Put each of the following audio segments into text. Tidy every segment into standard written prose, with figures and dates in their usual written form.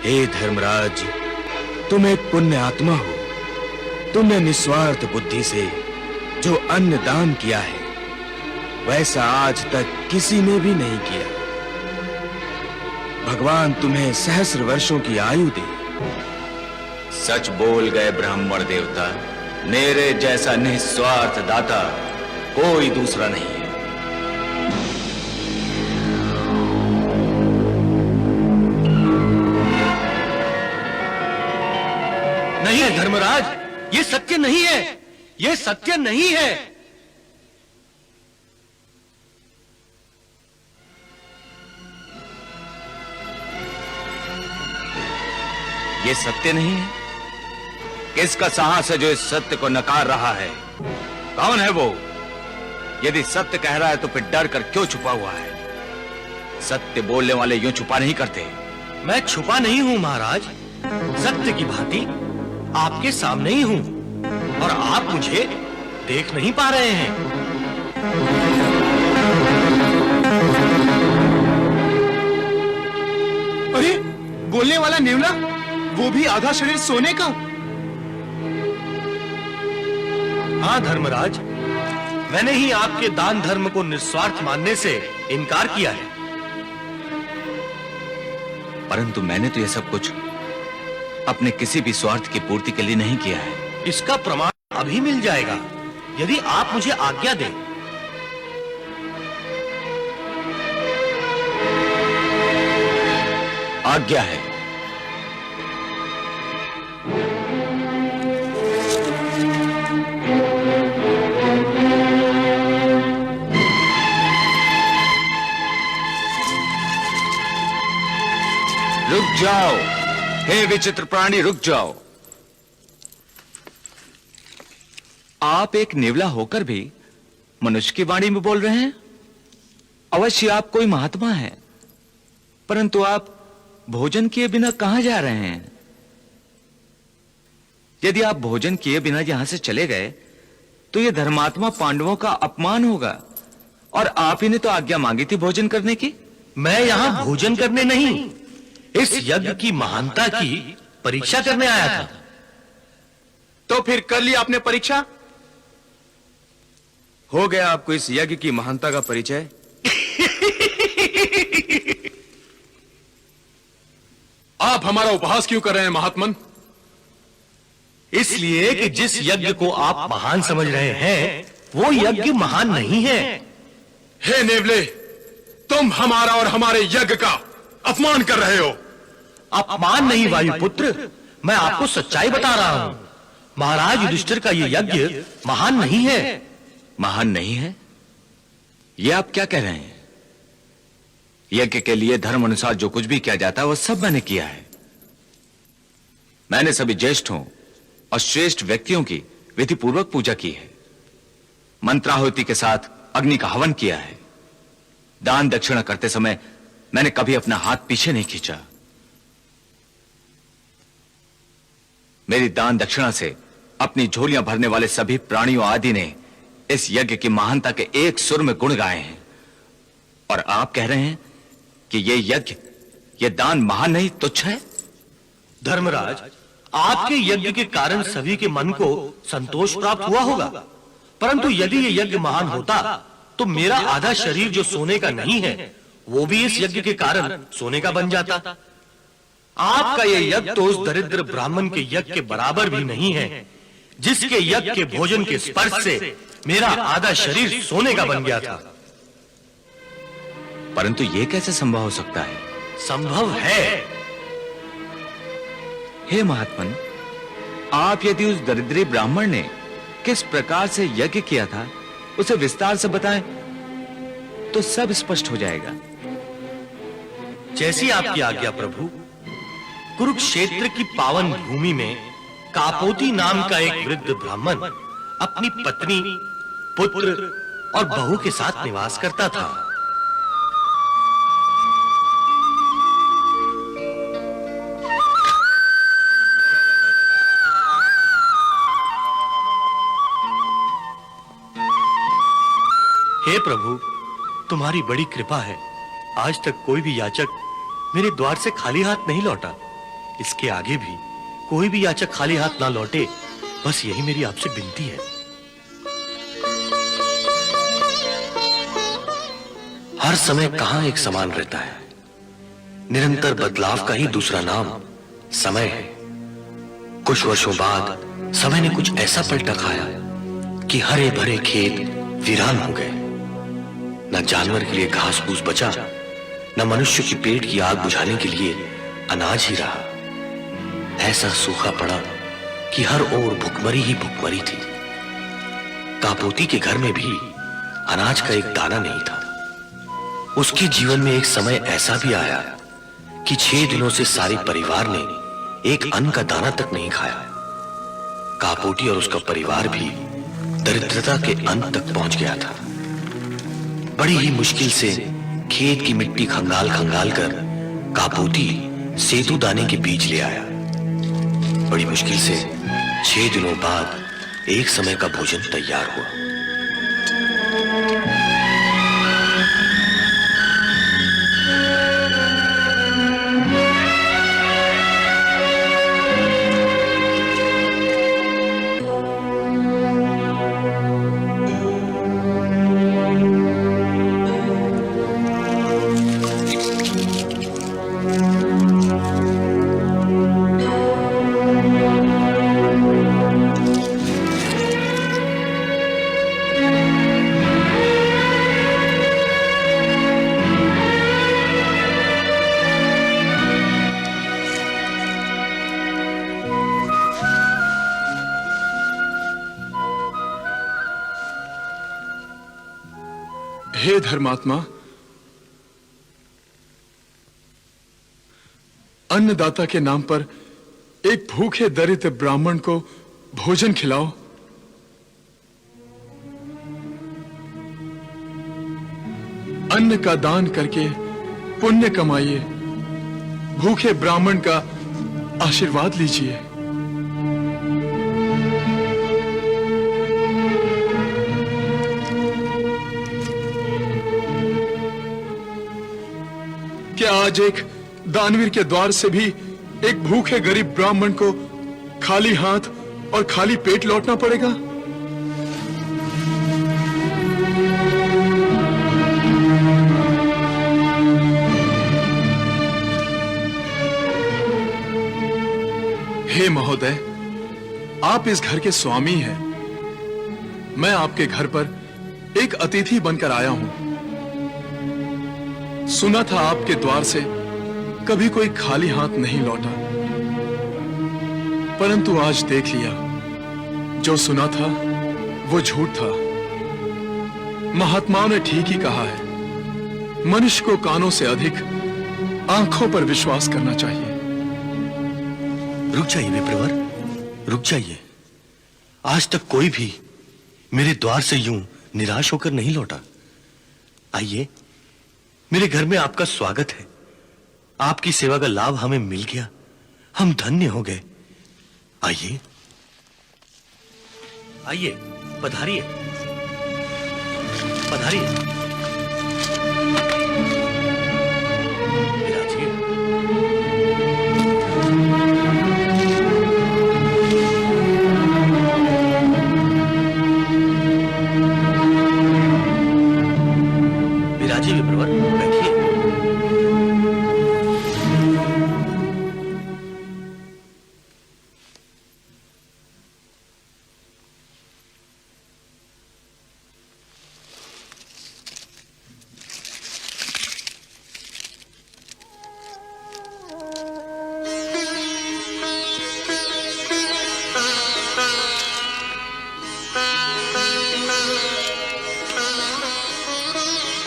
हे धर्मराज, तुम एक पुण्य आत्मा हो। तुमने निस्वार्थ बुद्धि से जो अन्न दान किया है, वैसा आज तक किसी ने भी नहीं किया। भगवान तुम्हें सहस्र वर्षों की आयु दे। सच बोल गए ब्राह्मण देवता, मेरे जैसा निस्वार्थ दाता कोई दूसरा नहीं है। नहीं है धर्मराज, ये सत्य नहीं है, ये सत्य नहीं है। ये सत्य नहीं है? किसका साहस है जो इस सत्य को नकार रहा है? कौन है वो? यदि सत्य कह रहा है तो फिर डर कर क्यों छुपा हुआ है? सत्य बोलने वाले यूं छुपा नहीं करते। मैं छुपा नहीं हूं महाराज, सत्य की भांति आपके सामने ही हूं और आप मुझे देख नहीं पा रहे हैं। अरे, बोलने वाला नेवला, वो भी आधा शरीर सोने का। हाँ धर्मराज, मैंने ही आपके दान धर्म को निस्वार्थ मानने से इनकार किया है। परंतु मैंने तो यह सब कुछ अपने किसी भी स्वार्थ की पूर्ति के लिए नहीं किया है। इसका प्रमाण अभी मिल जाएगा यदि आप मुझे आज्ञा दें। आज्ञा है। रुक जाओ, हे विचित्र प्राणी, रुक जाओ। आप एक नेवला होकर भी मनुष्य की वाणी में बोल रहे हैं। अवश्य आप कोई महात्मा हैं, परंतु आप भोजन किए बिना कहां जा रहे हैं? यदि आप भोजन किए बिना यहां से चले गए तो यह धर्मात्मा पांडवों का अपमान होगा। और आप ही ने तो आज्ञा मांगी थी भोजन करने की। मैं यहां भोजन करने नहीं, इस यज्ञ की महानता की परीक्षा करने आया था। तो फिर कर ली आपने परीक्षा? हो गया आपको इस यज्ञ की महानता का परिचय? आप हमारा उपहास क्यों कर रहे हैं महात्मन? इसलिए कि जिस यज्ञ को आप महान समझ रहे हैं, वो यज्ञ महान नहीं है। हे नेवले, तुम हमारा और हमारे यज्ञ का अपमान कर रहे हो। अपमान नहीं वायुपुत्र, मैं आपको सच्चाई बता रहा हूं। महाराज युधिष्ठिर का ये यज्ञ महान नहीं है। महान नहीं है? यह आप क्या कह रहे हैं? यज्ञ के लिए धर्म अनुसार जो कुछ भी किया जाता है वो सब मैंने किया है। मैंने सभी ज्येष्ठों और श्रेष्ठ व्यक्तियों की विधि पूर्वक पूजा की है। मंत्राहुति के साथ अग्नि का हवन किया है। दान दक्षिणा करते समय मैंने कभी अपना हाथ पीछे नहीं खींचा। मेरी दान दक्षिणा से अपनी झोलियां भरने वाले सभी प्राणियों आदि ने इस यज्ञ की महानता के एक सुर में गुण गाए हैं। और आप कह रहे हैं कि यह यज्ञ, यह दान महान नहीं, तुच्छ है? धर्मराज, आपके यज्ञ के कारण सभी के मन को संतोष प्राप्त हुआ होगा, परंतु यदि ये यज्ञ महान होता तो मेरा आधा शरीर जो सोने का नहीं है, वो भी इस यज्ञ के कारण सोने का बन जाता। आपका ये यज्ञ तो उस दरिद्र ब्राह्मण के यज्ञ के बराबर भी नहीं है, जिसके यज्ञ के भोजन के स्पर्श से मेरा आधा शरीर सोने का बन गया था। परंतु यह कैसे संभव हो सकता है? संभव है। हे महात्मन, आप यदि उस दरिद्री ब्राह्मण ने किस प्रकार से यज्ञ किया था उसे विस्तार से बताएं तो सब स्पष्ट हो जाएगा। जैसी आपकी आज्ञा प्रभु। कुरुक्षेत्र की पावन भूमि में कापोती नाम का एक वृद्ध ब्राह्मण अपनी पत्नी, पुत्र और बहू के साथ निवास करता था। हे प्रभु, तुम्हारी बड़ी कृपा है, आज तक कोई भी याचक मेरे द्वार से खाली हाथ नहीं लौटा। इसके आगे भी कोई भी याचक खाली हाथ ना लौटे, बस यही मेरी आपसे विनती है। हर समय कहां एक समान रहता है, निरंतर बदलाव का ही दूसरा नाम समय है। कुछ वर्षों बाद समय ने कुछ ऐसा पलटा खाया कि हरे भरे खेत वीरान हो गए। न जानवर के लिए घास फूस बचा, न मनुष्य की पेट की आग बुझाने के लिए अनाज ही रहा। ऐसा सूखा पड़ा कि हर ओर भुखमरी ही भुखमरी थी। कापोती के घर में भी अनाज का एक दाना नहीं था। उसके जीवन में एक समय ऐसा भी आया कि 6 दिनों से सारे परिवार ने एक अन्न का दाना तक नहीं खाया। कापोटी और उसका परिवार भी दरिद्रता के अंत तक पहुंच गया था। बड़ी ही मुश्किल से खेत की मिट्टी खंगाल खंगाल कर कापोती सेतु दाने के बीज ले आया। बड़ी मुश्किल से 6 दिनों बाद एक समय का भोजन तैयार हुआ। हे धर्मात्मा, अन्नदाता के नाम पर एक भूखे दरिद्र ब्राह्मण को भोजन खिलाओ। अन्न का दान करके पुण्य कमाइए, भूखे ब्राह्मण का आशीर्वाद लीजिए। क्या आज एक दानवीर के द्वार से भी एक भूखे गरीब ब्राह्मण को खाली हाथ और खाली पेट लौटना पड़ेगा? हे महोदय, आप इस घर के स्वामी हैं। मैं आपके घर पर एक अतिथि बनकर आया हूं। सुना था आपके द्वार से कभी कोई खाली हाथ नहीं लौटा, परंतु आज देख लिया, जो सुना था वो झूठ था। महात्माओं ने ठीक ही कहा है, मनुष्य को कानों से अधिक आंखों पर विश्वास करना चाहिए। रुक जाइए विप्रवर, रुक जाइए। आज तक कोई भी मेरे द्वार से यूं निराश होकर नहीं लौटा। आइए, मेरे घर में आपका स्वागत है। आपकी सेवा का लाभ हमें मिल गया, हम धन्य हो गए। आइए आइए, पधारिए पधारिए, विराजिए। विराजिए विप्रवर, बैठिए।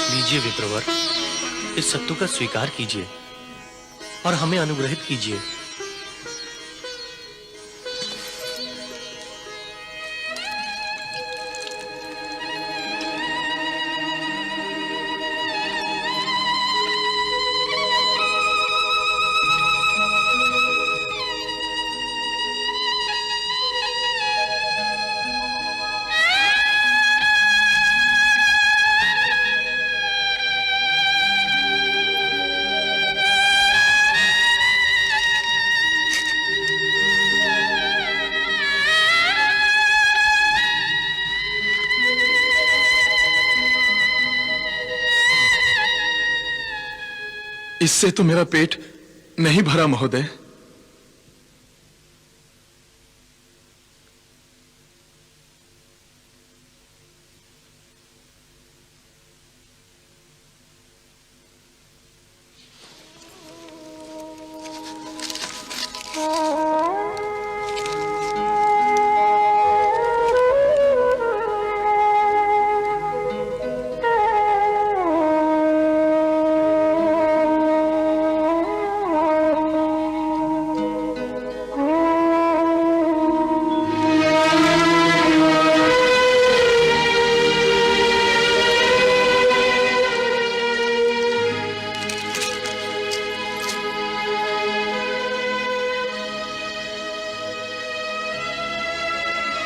लीजिए विप्रवर, इस सत्तू का स्वीकार कीजिए और हमें अनुग्रहित कीजिए। इससे तो मेरा पेट नहीं भरा महोदय।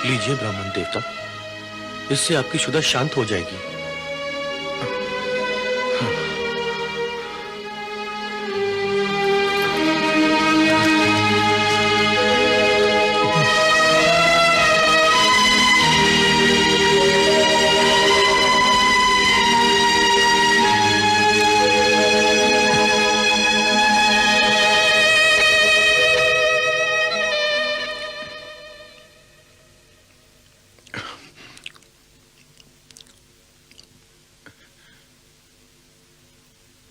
लीजिए ब्राह्मण देवता, इससे आपकी क्षुधा शांत हो जाएगी।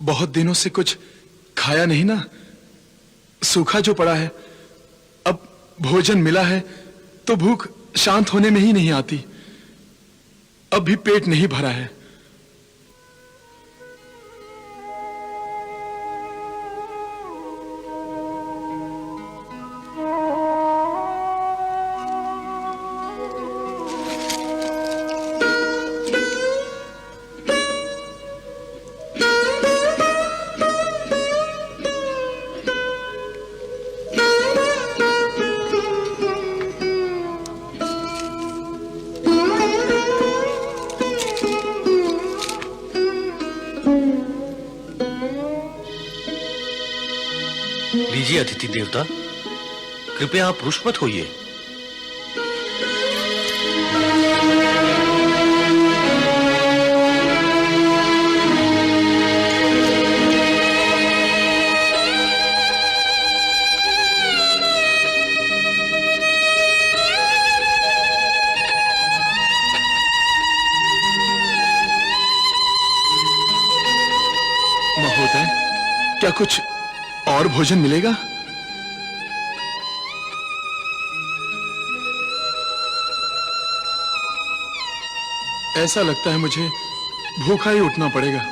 बहुत दिनों से कुछ खाया नहीं ना, सूखा जो पड़ा है। अब भोजन मिला है तो भूख शांत होने में ही नहीं आती। अब भी पेट नहीं भरा है। लीजिए अतिथि देवता, कृपया आप रुष्ट मत होइए। महोदय, क्या कुछ और भोजन मिलेगा? ऐसा लगता है मुझे भूखा ही उठना पड़ेगा।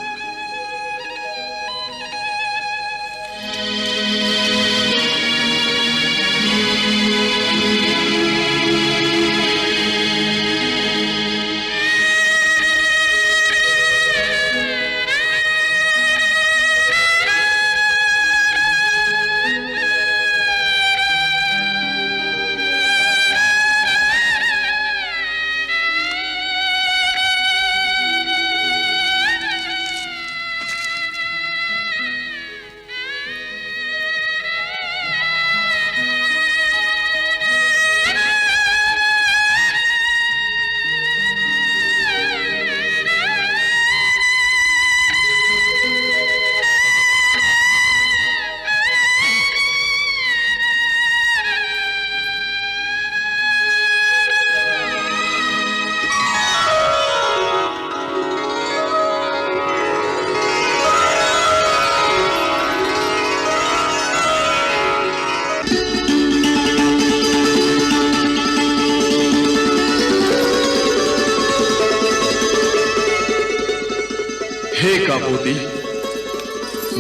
हे कापोती,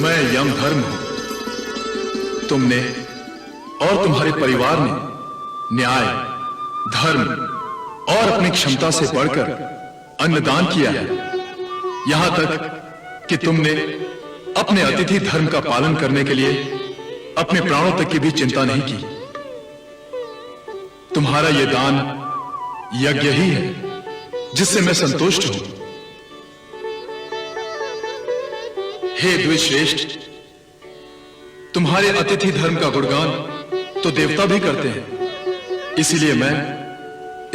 मैं यमधर्म हूं। तुमने और तुम्हारे परिवार ने न्याय, धर्म और अपनी क्षमता से बढ़कर अन्नदान किया है। यहां तक कि तुमने अपने अतिथि धर्म का पालन करने के लिए अपने प्राणों तक की भी चिंता नहीं की। तुम्हारा यह दान यज्ञ ही है जिससे मैं संतुष्ट हूं। हे द्विश्रेष्ठ, तुम्हारे अतिथि धर्म का गुणगान तो देवता भी करते हैं, इसीलिए मैं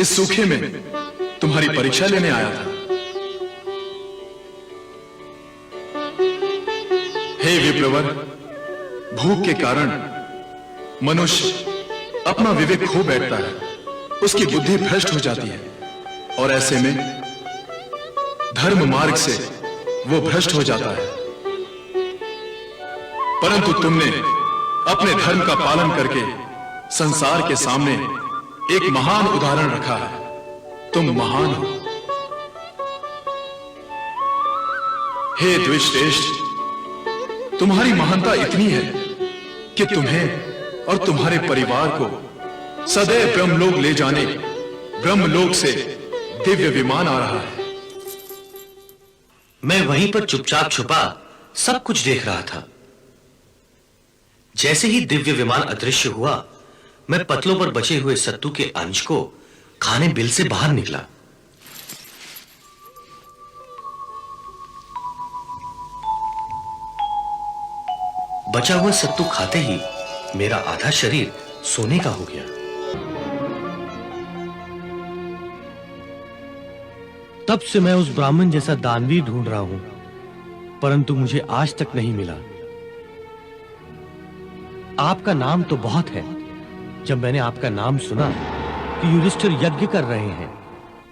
इस सूखे में तुम्हारी परीक्षा लेने आया था। हे विप्रवर, भूख के कारण मनुष्य अपना विवेक खो बैठता है, उसकी बुद्धि भ्रष्ट हो जाती है और ऐसे में धर्म मार्ग से वो भ्रष्ट हो जाता है। परंतु तुमने अपने धर्म का पालन करके संसार के सामने एक महान उदाहरण रखा है। तुम महान हो। हे द्विश्रेष्ठ, तुम्हारी महानता इतनी है कि तुम्हें और तुम्हारे परिवार को सदैव ब्रह्मलोक ले जाने ब्रह्मलोक से दिव्य विमान आ रहा है। मैं वहीं पर चुपचाप छुपा सब कुछ देख रहा था। जैसे ही दिव्य विमान अदृश्य हुआ, मैं पतलों पर बचे हुए सत्तू के अंश को खाने बिल से बाहर निकला। बचा हुआ सत्तू खाते ही मेरा आधा शरीर सोने का हो गया। तब से मैं उस ब्राह्मण जैसा दानवीर ढूंढ रहा हूं, परंतु मुझे आज तक नहीं मिला। आपका नाम तो बहुत है। जब मैंने आपका नाम सुना कि युधिष्ठिर यज्ञ कर रहे हैं,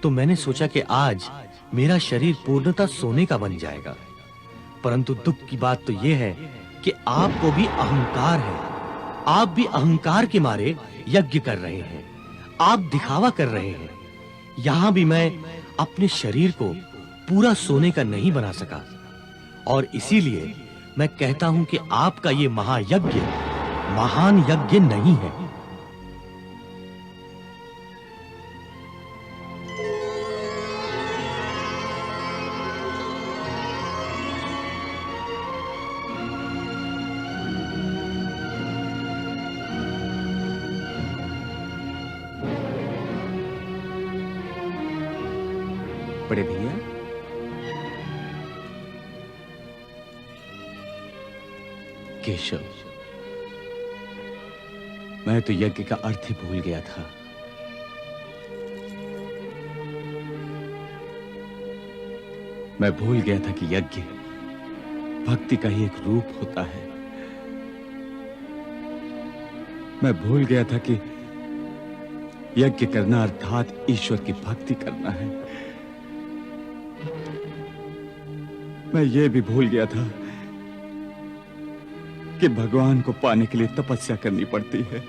तो मैंने सोचा कि आज मेरा शरीर पूर्णतः सोने का बन जाएगा। परंतु दुख की बात तो यह है कि आपको भी अहंकार है। आप भी अहंकार के मारे यज्ञ कर रहे हैं, आप दिखावा कर रहे हैं। यहां भी मैं अपने शरीर को पूरा सोने का नहीं बना सका, और इसीलिए मैं कहता हूं कि आपका ये महायज्ञ महान यज्ञ नहीं है। बड़े भैया, केशव, मैं तो यज्ञ का अर्थ ही भूल गया था। मैं भूल गया था कि यज्ञ भक्ति का ही एक रूप होता है। मैं भूल गया था कि यज्ञ करना अर्थात ईश्वर की भक्ति करना है। मैं ये भी भूल गया था कि भगवान को पाने के लिए तपस्या करनी पड़ती है।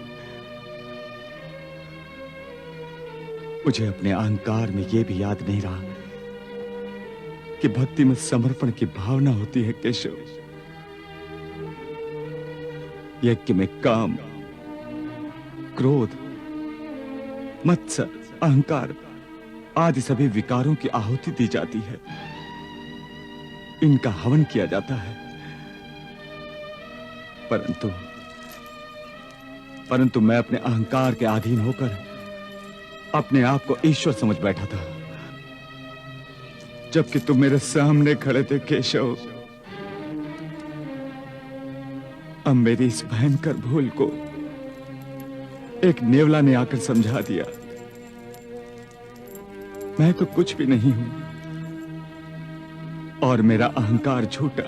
मुझे अपने अहंकार में यह भी याद नहीं रहा कि भक्ति में समर्पण की भावना होती है। केशव, यज्ञ में काम, क्रोध, मत्सर, अहंकार आदि सभी विकारों की आहुति दी जाती है। इनका हवन किया जाता है। परंतु मैं अपने अहंकार के अधीन होकर अपने आप को ईश्वर समझ बैठा था, जबकि तुम मेरे सामने खड़े थे। केशव, अब मेरी इस भयंकर भूल को एक नेवला ने आकर समझा दिया। मैं तो कुछ भी नहीं हूं और मेरा अहंकार झूठा